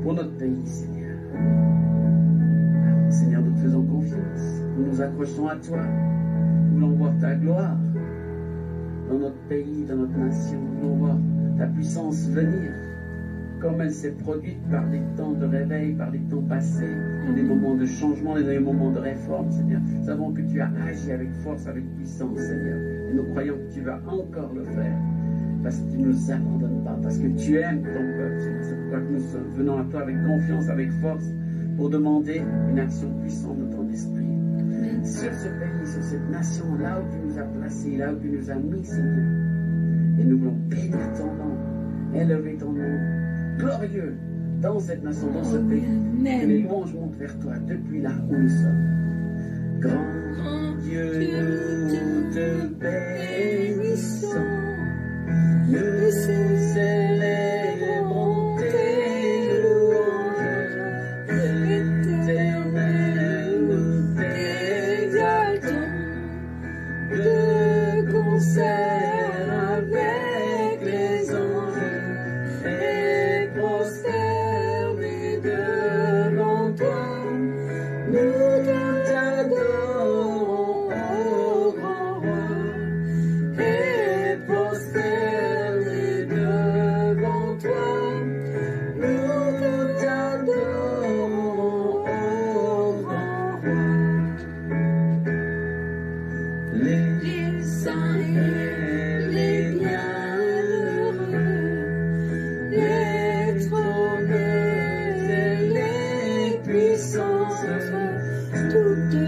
pour notre pays, Seigneur. Alors, Seigneur, nous te faisons confiance. Nous nous accrochons à toi. Nous voulons voir ta gloire dans notre pays, dans notre nation. Nous voulons voir ta puissance venir, comme elle s'est produite par des temps de réveil, par des temps passés, dans des moments de changement, dans des moments de réforme, Seigneur. Nous savons que tu as agi avec force, avec puissance, Seigneur. Et nous croyons que tu vas encore le faire, parce que tu ne nous abandonnes pas, parce que tu aimes ton peuple, Seigneur. C'est pourquoi nous venons à toi avec confiance, avec force, pour demander une action puissante de ton esprit. Sur ce pays, sur cette nation, là où tu nous as placés, là où tu nous as mis, Seigneur. Et nous voulons bénir ton nom, élever ton nom glorieux dans cette nation, dans ce pays. Que les louanges montent vers toi depuis là où nous sommes. Grand Dieu, nous te bénissons. Nous célébrons tes louanges. Éternel, nous t'exaltons. De concert avec les anges et prosternés devant toi, nous t'adorons, ô grand roi, et prosternés devant toi, nous t'adorons, ô grand roi. Les saints et les bienheureux, les trônes et les puissances, toutes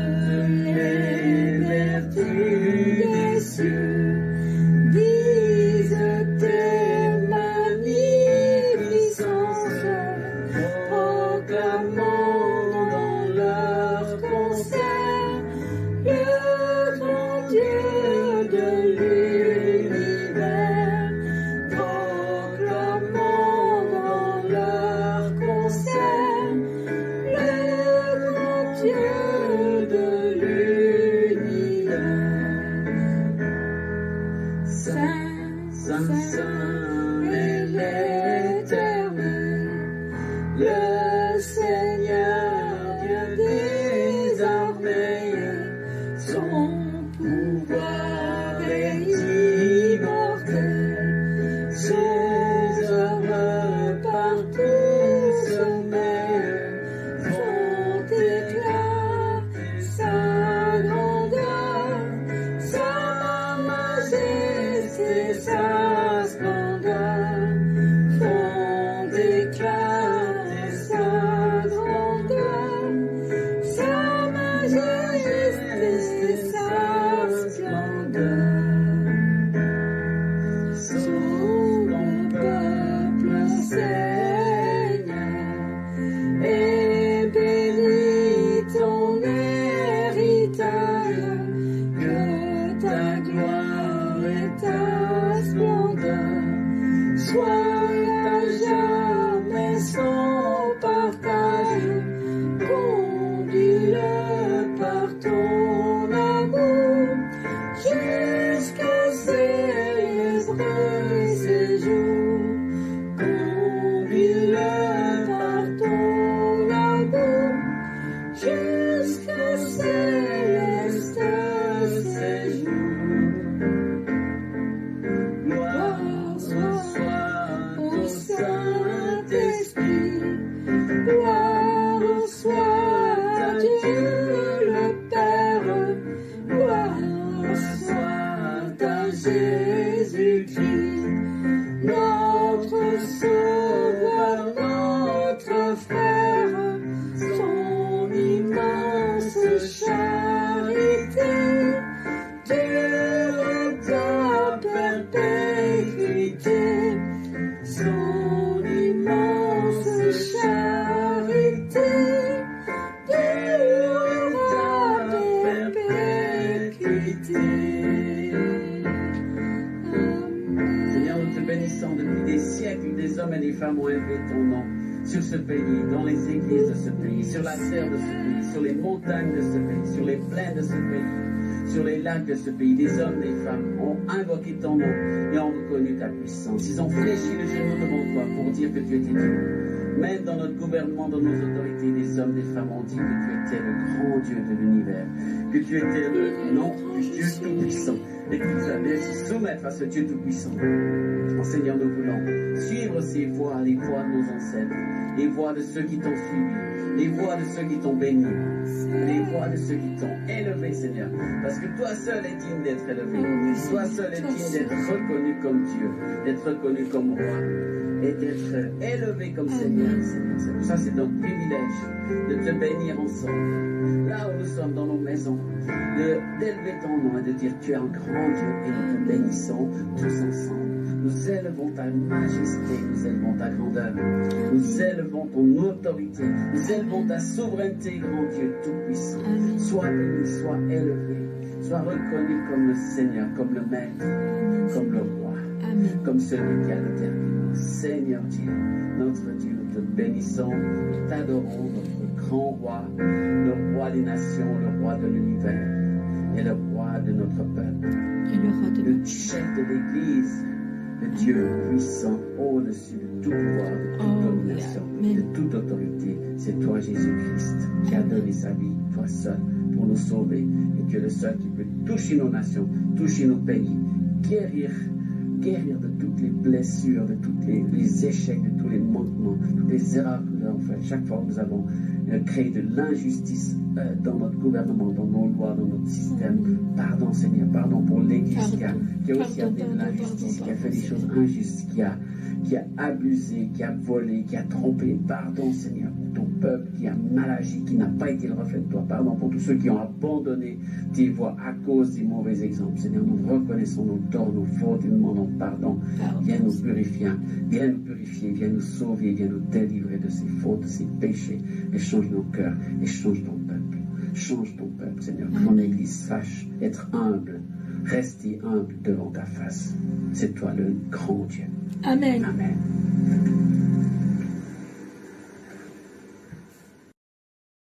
les vertus des cieux, disent tes magnificences, proclamant dans leur concert le grand Dieu de l'univers, proclamant dans leur concert le grand Dieu de l'univers. Saint, Saint, Saint est l'Éternel, le Seigneur Dieu des armées. Son pouvoir est immortel, ses œuvres partout semées font éclat sa grandeur, sa majesté, sa splendeur font éclater sa grandeur, sa majesté, sa splendeur. Sauve le peuple, Seigneur, et bénis ton héritage, que ta gloire et ta splendeur soient à jamais sans partage. Conduis-le par ton amour jusqu'à célébrer ses jours. Conduis-le par ton amour jusqu'à céleste séjour. Gloire soit au Saint-Esprit, gloire soit à Dieu le Père, gloire soit à Jésus-Christ, notre Sauveur, notre frère, son immense charité durera à perpétuité, son immense charité durera à perpétuité. Seigneur, nous te bénissons depuis des siècles, des hommes et des femmes ont élevé ton nom sur ce pays, dans les églises de ce pays, sur la terre de ce pays, sur les montagnes de ce pays, sur les plaines de ce pays, sur les lacs de ce pays. Des hommes, des femmes ont invoqué ton nom et ont reconnu ta puissance. Ils ont fléchi le genou devant toi pour dire que tu étais Dieu. Même dans notre gouvernement, dans nos autorités, les hommes, les femmes ont dit que tu étais le grand Dieu de l'univers, que tu étais le nom du Dieu Tout-Puissant, et qu'ils avaient à se soumettre à ce Dieu Tout-Puissant. Oh, Seigneur, nous voulons suivre ces voies, les voies de nos ancêtres, les voies de ceux qui t'ont suivi, les voies de ceux qui t'ont béni, les voies de ceux qui t'ont élevé, Seigneur. Parce que toi seul es digne d'être élevé. Toi seul es digne d'être reconnu comme Dieu, d'être reconnu comme roi et d'être élevé comme Seigneur. C'est pour ça c'est notre privilège de te bénir ensemble. Là où nous sommes dans nos maisons, d'élever ton nom et de dire tu es un grand Dieu et nous te bénissons tous ensemble. Nous élevons ta majesté, nous élevons ta grandeur, nous élevons ton autorité, nous élevons ta souveraineté, grand Dieu tout-puissant. Sois béni, sois élevé, sois reconnu comme le Seigneur, comme le Maître, comme le Roi, comme celui qui a le dernier mot. Seigneur Dieu, notre Dieu, nous te bénissons, nous t'adorons, notre grand Roi, le Roi des nations, le Roi de l'univers et le Roi de notre peuple, le chef de l'Église. Le Dieu puissant au-dessus de tout pouvoir, de toute domination, de toute autorité. C'est toi, Jésus-Christ, qui a donné sa vie, toi seul, pour nous sauver. Et tu es le seul qui peut toucher nos nations, toucher nos pays, guérir de toutes les blessures, de tous les échecs, de tous les manquements, toutes les erreurs que nous avons faites. Chaque fois que nous avons créé de l'injustice dans notre gouvernement, dans nos lois, dans notre système. Pardon, Seigneur, pardon pour l'Église qui a aussi amené de l'injustice, qui a fait des choses injustes, qui a abusé, qui a volé, qui a trompé. Pardon, Seigneur, pour ton peuple qui a mal agi, qui n'a pas été le reflet de toi. Pardon pour tous ceux qui ont abandonné tes voies à cause des mauvais exemples. Seigneur, nous reconnaissons nos torts, nos fautes et nous demandons pardon. Viens nous purifier, viens nous sauver, viens nous délivrer de ces fautes, de ces péchés. Et change nos cœurs, et change ton peuple. Change ton peuple, Seigneur. Que ton Église sache être humble, rester humble devant ta face. C'est toi le grand Dieu. Amen. Amen.